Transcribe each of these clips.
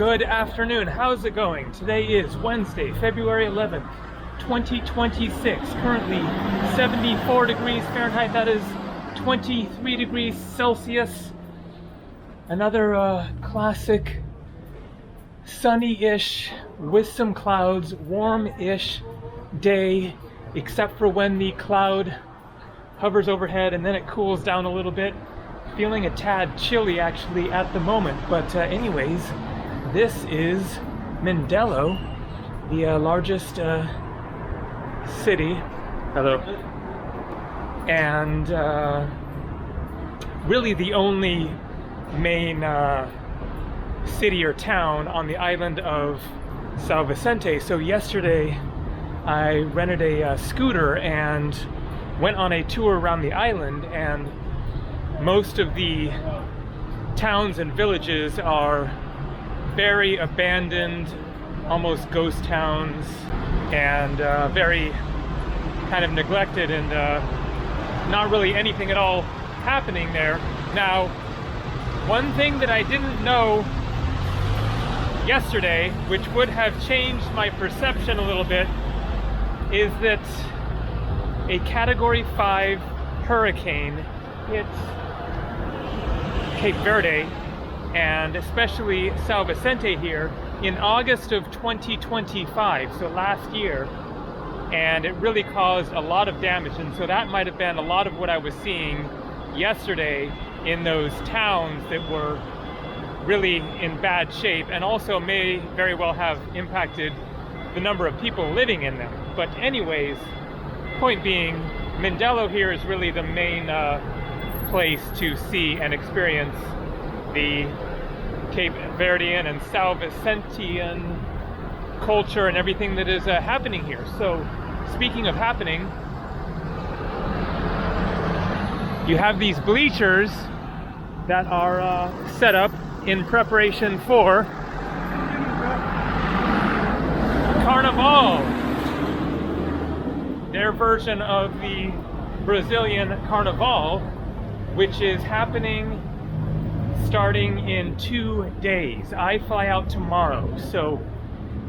Good afternoon, how's it going? Today is Wednesday, February 11th, 2026. Currently 74 degrees Fahrenheit, that is 23 degrees Celsius. Another classic sunny-ish, with some clouds, warm-ish day, except for when the cloud hovers overhead and then it cools down a little bit. Feeling a tad chilly actually at the moment, but anyways, this is Mindelo, the largest city. Hello. And really the only main city or town on the island of São Vicente. So yesterday I rented a scooter and went on a tour around the island, and most of the towns and villages are very abandoned, almost ghost towns, and very kind of neglected, and not really anything at all happening there. Now, one thing that I didn't know yesterday, which would have changed my perception a little bit, is that a Category 5 hurricane hit Cape Verde, and especially São Vicente here, in August of 2025, so last year, and it really caused a lot of damage. And so that might have been a lot of what I was seeing yesterday in those towns that were really in bad shape, and also may very well have impacted the number of people living in them. But anyways, point being, Mindelo here is really the main place to see and experience the Cape Verdean and São Vicentian culture and everything that is happening here. So, speaking of happening, you have these bleachers that are set up in preparation for Carnival, their version of the Brazilian Carnival, which is happening starting in 2 days. I fly out tomorrow, so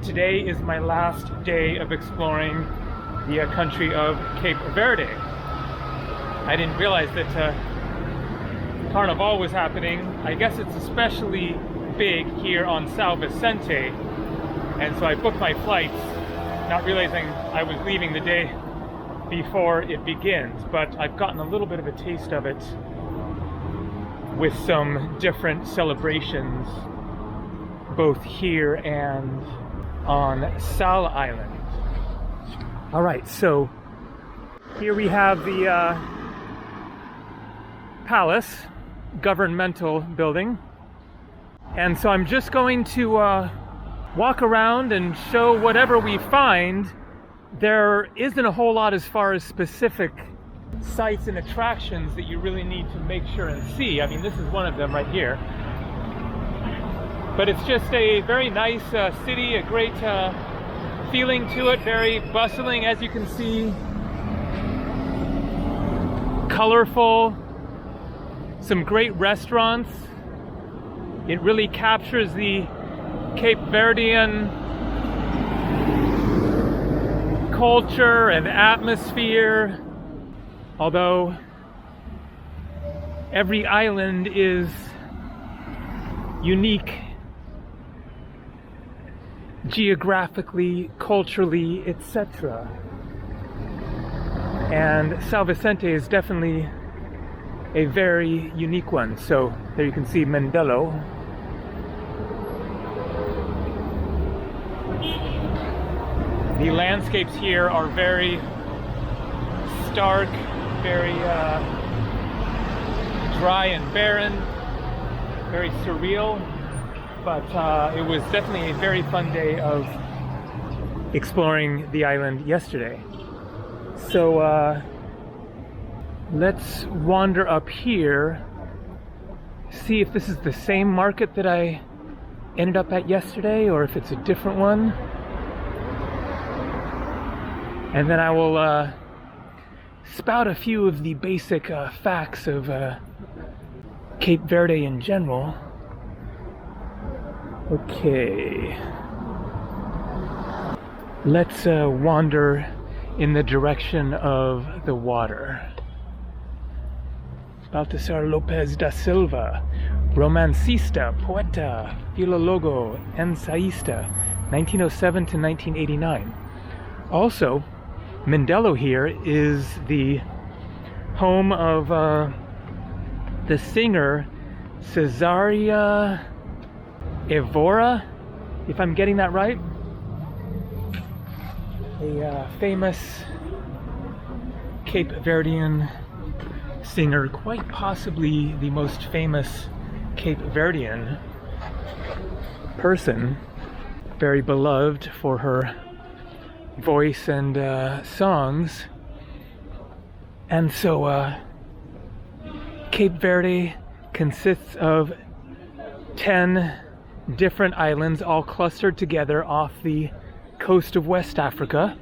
today is my last day of exploring the country of Cape Verde. I didn't realize that Carnival was happening. I guess it's especially big here on São Vicente, and so I booked my flights, not realizing I was leaving the day before it begins. But I've gotten a little bit of a taste of it with some different celebrations both here and on Sal Island. All right, so here we have the palace, governmental building, and so I'm just going to walk around and show whatever we find. There isn't a whole lot as far as specific sites and attractions that you really need to make sure and see. I mean, this is one of them right here. But it's just a very nice city, a great feeling to it, very bustling, as you can see. Colorful, some great restaurants. It really captures the Cape Verdean culture and atmosphere. Although every island is unique geographically, culturally, etc. And São Vicente is definitely a very unique one. So there you can see Mindelo. The landscapes here are very stark, very dry and barren, very surreal, but it was definitely a very fun day of exploring the island yesterday. So let's wander up here, see if this is the same market that I ended up at yesterday or if it's a different one, and then I will spout a few of the basic facts of Cape Verde in general. Okay. Let's wander in the direction of the water. Baltasar Lopez da Silva, romancista, poeta, filólogo, ensaísta, 1907 to 1989. Also, Mindelo here is the home of the singer Cesaria Evora, if I'm getting that right. A famous Cape Verdean singer, quite possibly the most famous Cape Verdean person, very beloved for her voice and songs. And so Cape Verde consists of 10 different islands all clustered together off the coast of West Africa.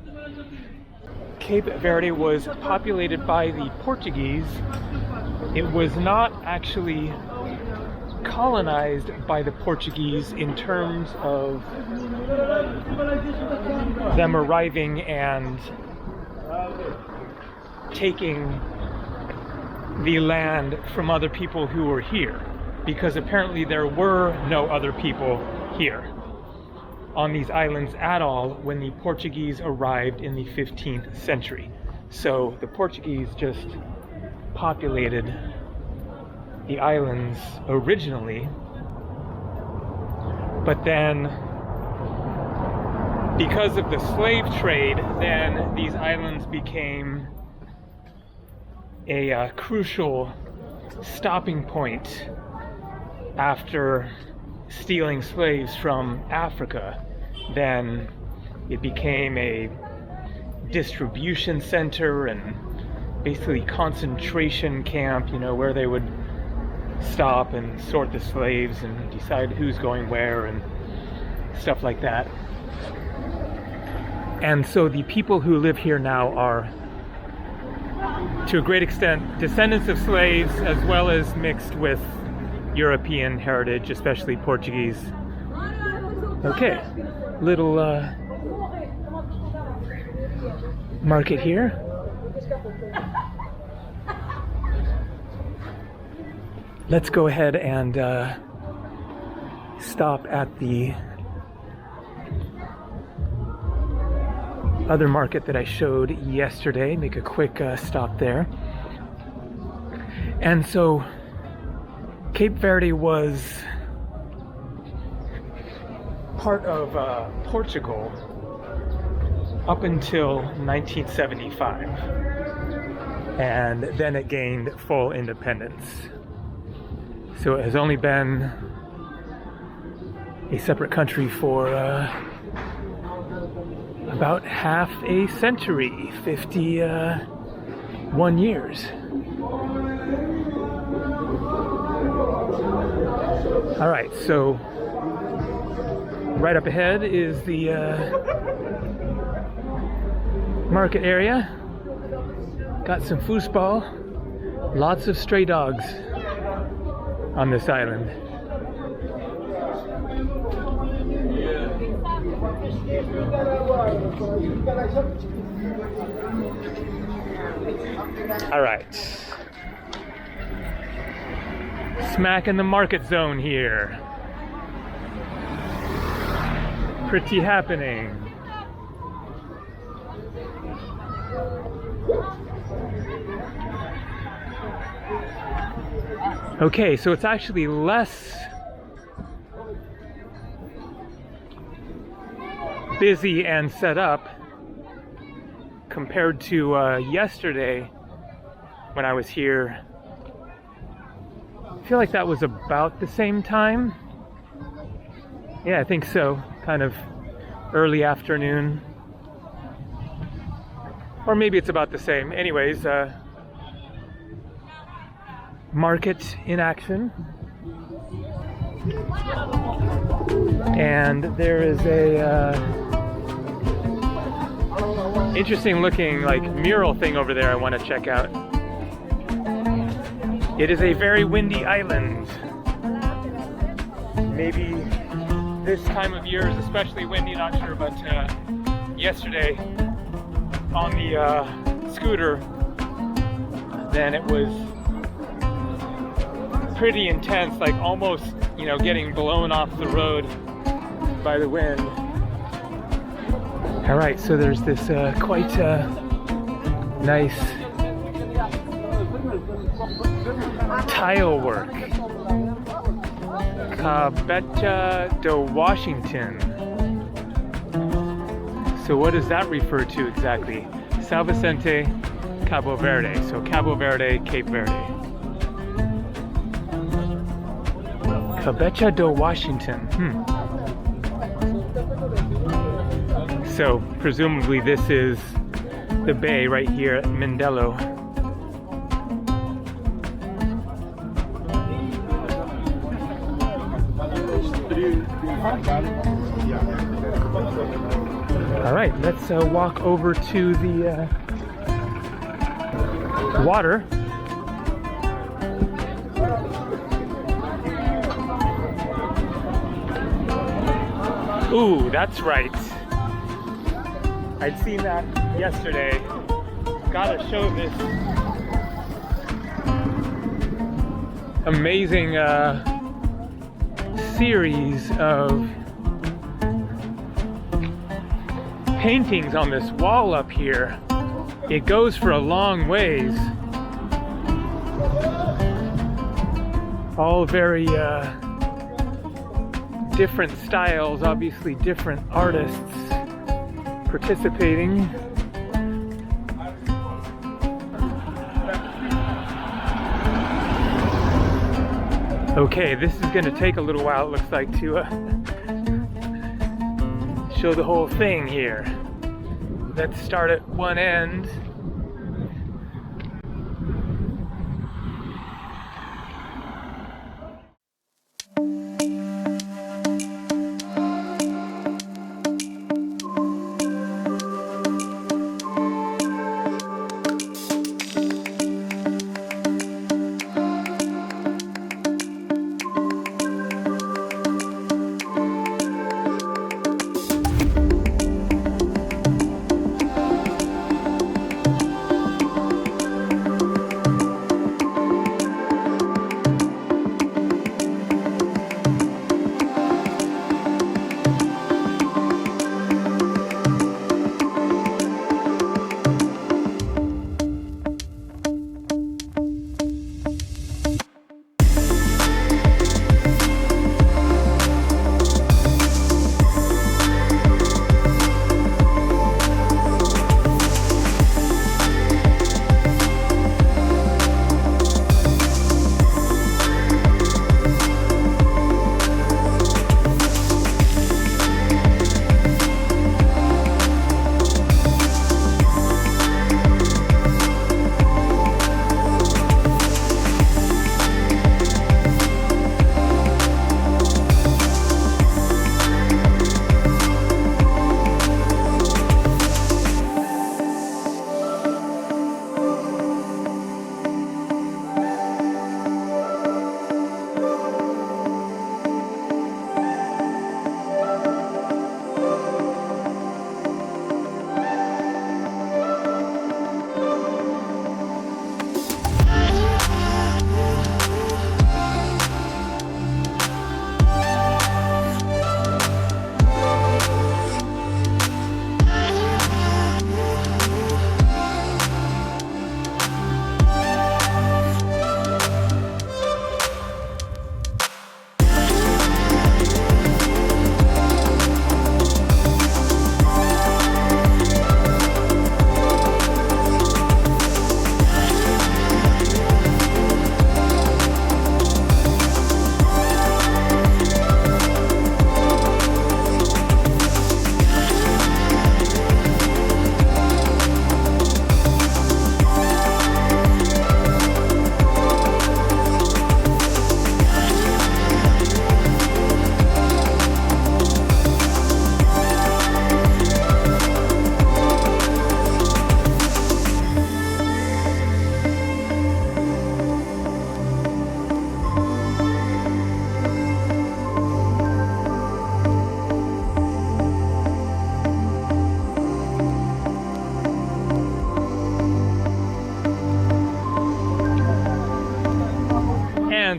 Cape Verde was populated by the Portuguese. It was not actually colonized by the Portuguese in terms of them arriving and taking the land from other people who were here, because apparently there were no other people here on these islands at all when the Portuguese arrived in the 15th century. So the Portuguese just populated the islands originally, but then because of the slave trade, then these islands became a crucial stopping point after stealing slaves from Africa. Then it became a distribution center and basically concentration camp, you know, where they would stop and sort the slaves and decide who's going where and stuff like that. And so the people who live here now are, to a great extent, descendants of slaves as well as mixed with European heritage, especially Portuguese. Okay, little market here. Let's go ahead and stop at the other market that I showed yesterday, make a quick stop there. And so Cape Verde was part of Portugal up until 1975, and then it gained full independence. So it has only been a separate country for about half a century, 51 years. All right, so right up ahead is the market area. Got some foosball, lots of stray dogs on this island. All right, smack in the market zone here. Pretty happening. Okay, so it's actually less busy and set up compared to yesterday when I was here. I feel like that was about the same time. Yeah, I think so. Kind of early afternoon. Or maybe it's about the same. Anyways, market in action. And there is a interesting looking like mural thing over there I want to check out. It is a very windy island. Maybe this time of year is especially windy, not sure, but yesterday on the scooter, then it was pretty intense, like almost, you know, getting blown off the road by the wind. All right, so there's this quite nice tile work. Cabeça do Washington. So what does that refer to exactly? São Vicente, Cabo Verde. So Cabo Verde, Cape Verde. Cabeça do Washington. So presumably this is the bay right here at Mindelo. All right, let's walk over to the water. Ooh, that's right. I'd seen that yesterday. Gotta show this amazing series of paintings on this wall up here. It goes for a long ways. All very different styles, obviously different artists participating. Okay, this is going to take a little while, it looks like, to show the whole thing here. Let's start at one end.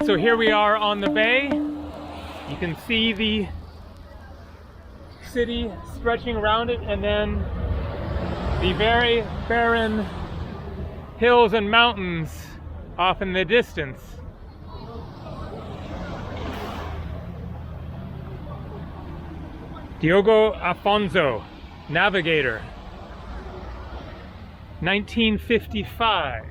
So here we are on the bay. You can see the city stretching around it, and then the very barren hills and mountains off in the distance. Diogo Afonso, navigator, 1955.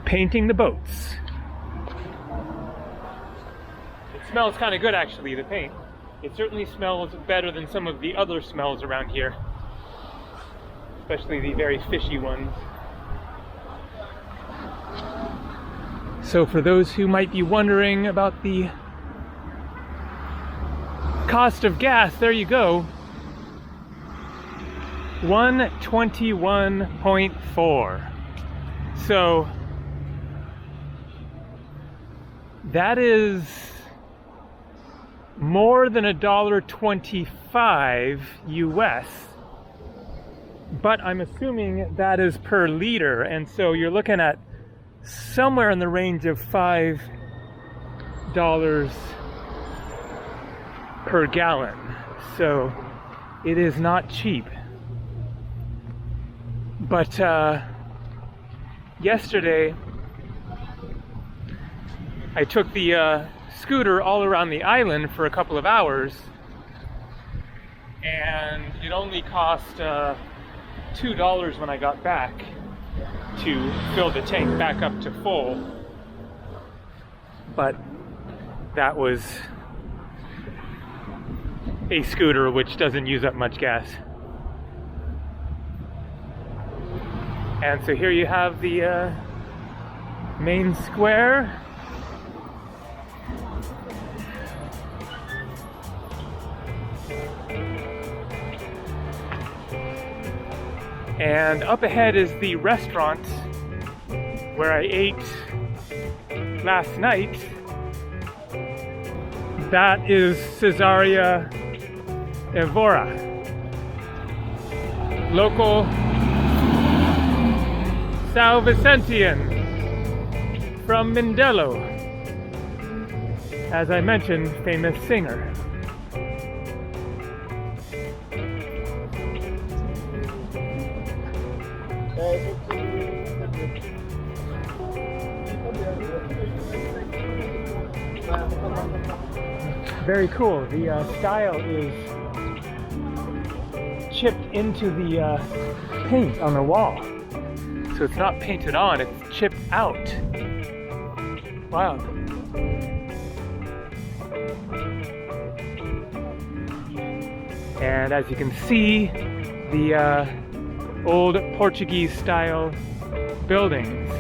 Painting the boats. It smells kind of good, actually, the paint. It certainly smells better than some of the other smells around here, especially the very fishy ones. So for those who might be wondering about the cost of gas, there you go. 121.4. So that is more than $1.25 US, but I'm assuming that is per liter, and so you're looking at somewhere in the range of $5 per gallon. So it is not cheap. But yesterday I took the scooter all around the island for a couple of hours, and it only cost $2 when I got back to fill the tank back up to full. But that was a scooter which doesn't use up much gas. And so here you have the main square. And up ahead is the restaurant where I ate last night. That is Cesaria Evora. Local São Vicentian from Mindelo. As I mentioned, famous singer. Very cool. The style is chipped into the paint on the wall. So it's not painted on, it's chipped out. Wow. And as you can see, the old Portuguese style buildings.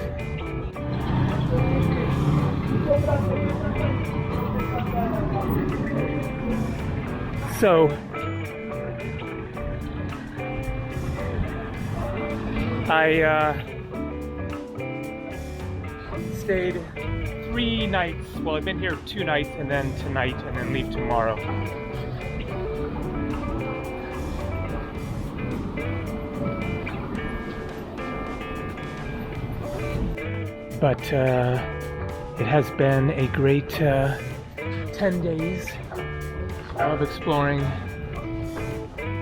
So I stayed 3 nights. Well, I've been here 2 nights, and then tonight, and then leave tomorrow. But it has been a great 10 days of exploring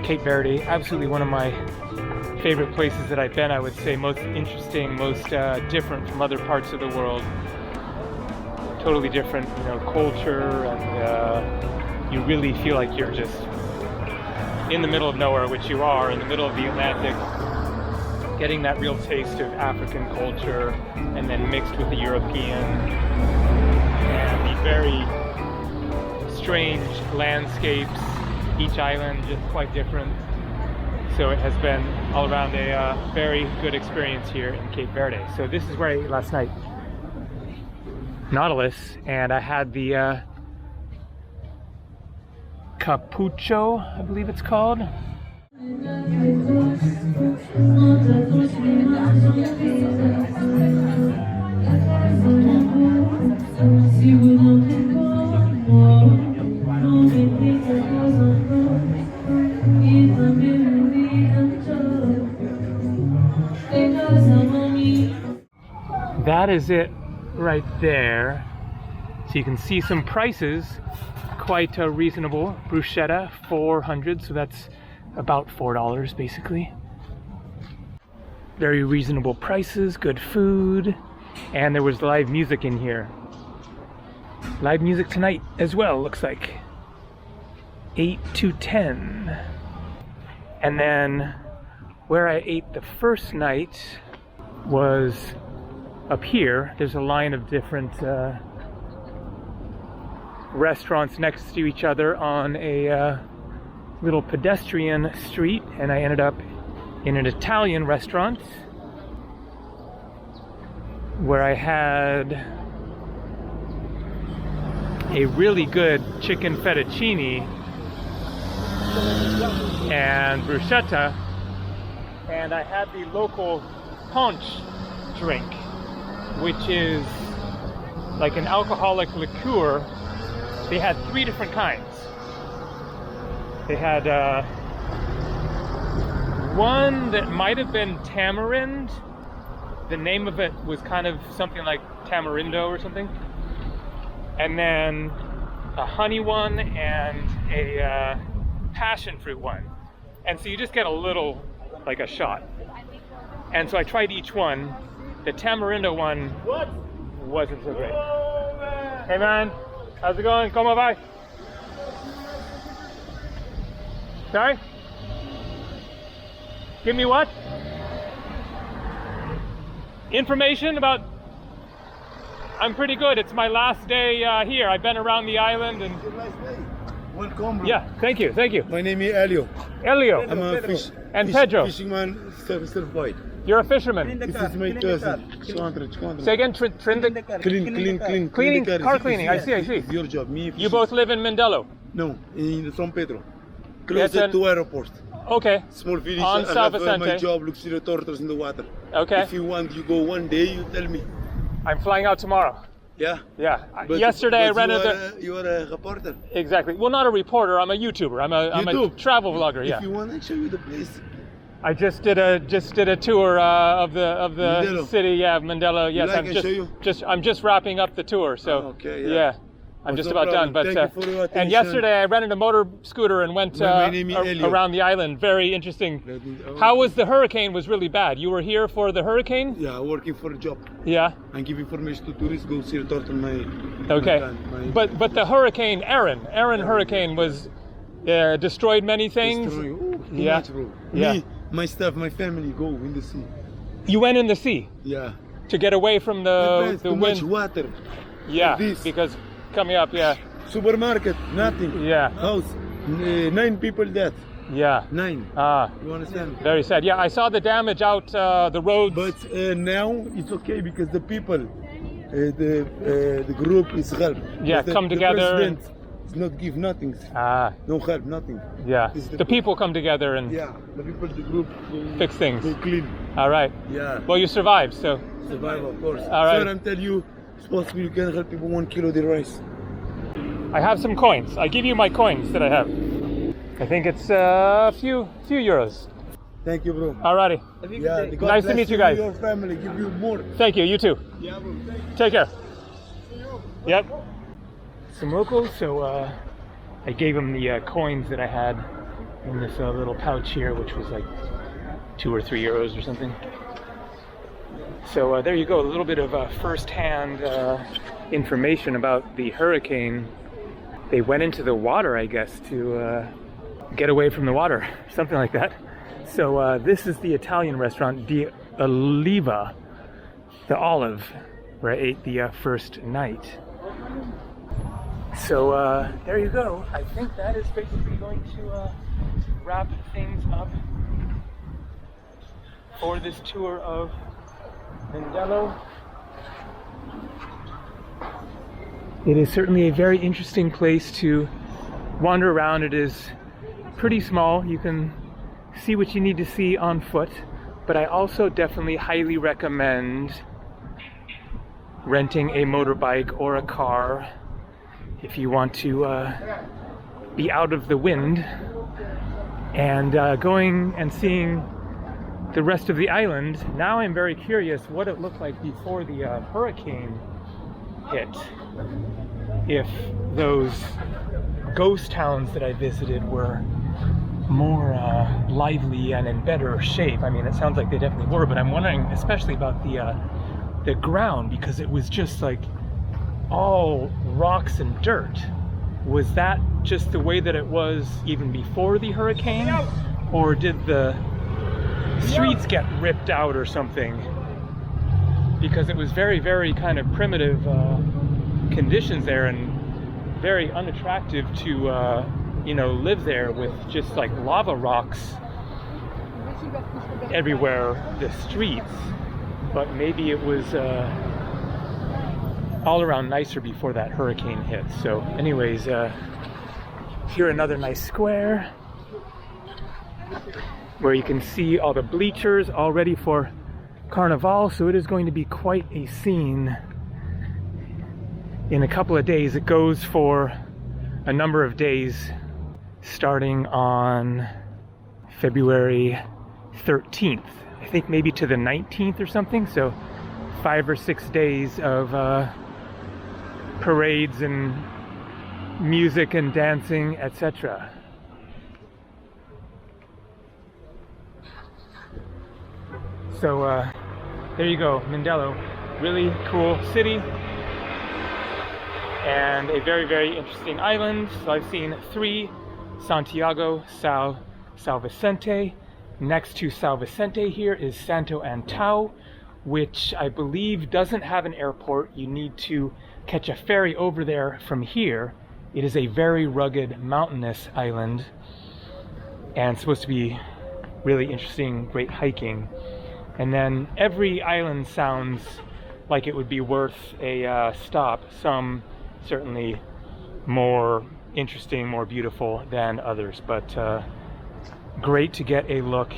Cape Verde. Absolutely one of my favorite places that I've been. I would say most interesting, most different from other parts of the world. Totally different, culture, and you really feel like you're just in the middle of nowhere, which you are, in the middle of the Atlantic, getting that real taste of African culture, and then mixed with the European, and the very strange landscapes, each island just quite different. So it has been all around a very good experience here in Cape Verde. So this is where I ate last night. Nautilus, and I had the Capucho, I believe it's called. That is it right there. So you can see some prices, quite reasonable. Bruschetta, 400, so that's about $4 basically. Very reasonable prices, good food, and there was live music in here. Live music tonight as well, looks like. 8 to 10. And then where I ate the first night was up here. There's a line of different restaurants next to each other on a little pedestrian street, and I ended up in an Italian restaurant where I had a really good chicken fettuccine and bruschetta, and I had the local punch drink, which is like an alcoholic liqueur. They had 3 different kinds. They had one that might have been tamarind. The name of it was kind of something like tamarindo or something. And then a honey one and a passion fruit one. And so you just get a little, like a shot. And so I tried each one. The tamarindo one wasn't so great. Hey man, how's it going? Como vai? Sorry? Give me what? Information about... I'm pretty good. It's my last day here. I've been around the island and... Welcome, bro. Yeah, thank you, thank you. My name is Elio. Elio. I'm a Pedro. Fisherman, surf-boy. You're a fisherman. This is my cousin. Say again, cleaning, car cleaning. I see. Your job. Me. You both live in Mindelo? No, in San Pedro. Closer to airport. Okay. Small village. On São Vicente. My job looks at the turtles in the water. Okay. If you want, you go one day, you tell me. I'm flying out tomorrow. Yeah? Yeah. Yesterday I rented you are a reporter? Exactly. Well, not a reporter. I'm a YouTuber. I'm a travel vlogger. Yeah. If you want, I show you the place. I just did a tour of the Mindelo. city. Yeah, Mindelo. Yes, I'm just wrapping up the tour. So okay, yeah. I'm just about done, but Thank you for your attention. and yesterday I rented a motor scooter and went around the island. Very interesting. How was the hurricane? Was really bad. You were here for the hurricane? Yeah, working for a job. Yeah. And give information to tourists. Go see the turtle. Okay. But the hurricane, Aaron hurricane was destroyed many things. Too much, bro. Yeah. Me, my staff, my family go in the sea. You went in the sea? Yeah. To get away from the too wind. Much water. Yeah. Like because coming up, yeah. Supermarket, nothing. Yeah. House, 9 people dead. Yeah. 9. Ah. You understand? Very sad. Yeah, I saw the damage out the roads. But now it's okay because the people, the group is help. Yeah, come together. The president does not give nothing. Ah. No help, nothing. Yeah. The people come together and yeah, the people, the group, fix things. They clean. All right. Yeah. Well, you survived, so. Survive, of course. All right. Sir, I'm telling you, it's possible you can help people 1 kilo the rice. I have some coins. I give you my coins that I have. I think it's a few euros. Thank you, bro. Alrighty. Yeah, nice to meet you guys. Your family give you more. Thank you. You too. Yeah, bro. Take care. Yep. Some locals. So I gave them the coins that I had in this little pouch here, which was like 2 or 3 euros or something. So there you go. A little bit of first-hand information about the hurricane. They went into the water, I guess, to get away from the water, something like that. So this is the Italian restaurant, Di Oliva, the Olive, where I ate the first night. So there you go. I think that is basically going to wrap things up for this tour of Mindelo. It is certainly a very interesting place to wander around. It is pretty small. You can see what you need to see on foot, but I also definitely highly recommend renting a motorbike or a car if you want to be out of the wind, and going and seeing the rest of the island. Now I'm very curious what it looked like before the hurricane hit. If those ghost towns that I visited were more lively and in better shape. I mean, it sounds like they definitely were, but I'm wondering especially about the ground, because it was just like all rocks and dirt. Was that just the way that it was even before the hurricane, or did the streets get ripped out or something? Because it was very, very kind of primitive conditions there, and very unattractive to you know, live there with just like lava rocks everywhere the streets. But maybe it was all around nicer before that hurricane hit. So anyways, here another nice square where you can see all the bleachers all ready for Carnival. So it is going to be quite a scene in a couple of days. It goes for a number of days, starting on February 13th, I think maybe to the 19th or something. So 5 or 6 days of parades and music and dancing, etc. So there you go, Mindelo. Really cool city and a very, very interesting island. So I've seen 3: Santiago, São Vicente. Next to São Vicente here is Santo Antão, which I believe doesn't have an airport. You need to catch a ferry over there from here. It is a very rugged, mountainous island, and supposed to be really interesting, great hiking. And then every island sounds like it would be worth a stop. Some certainly more interesting, more beautiful than others, but great to get a look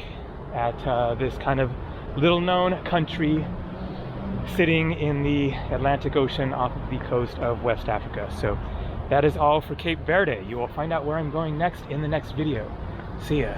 at this kind of little known country sitting in the Atlantic Ocean off of the coast of West Africa. So that is all for Cape Verde. You will find out where I'm going next in the next video. See ya.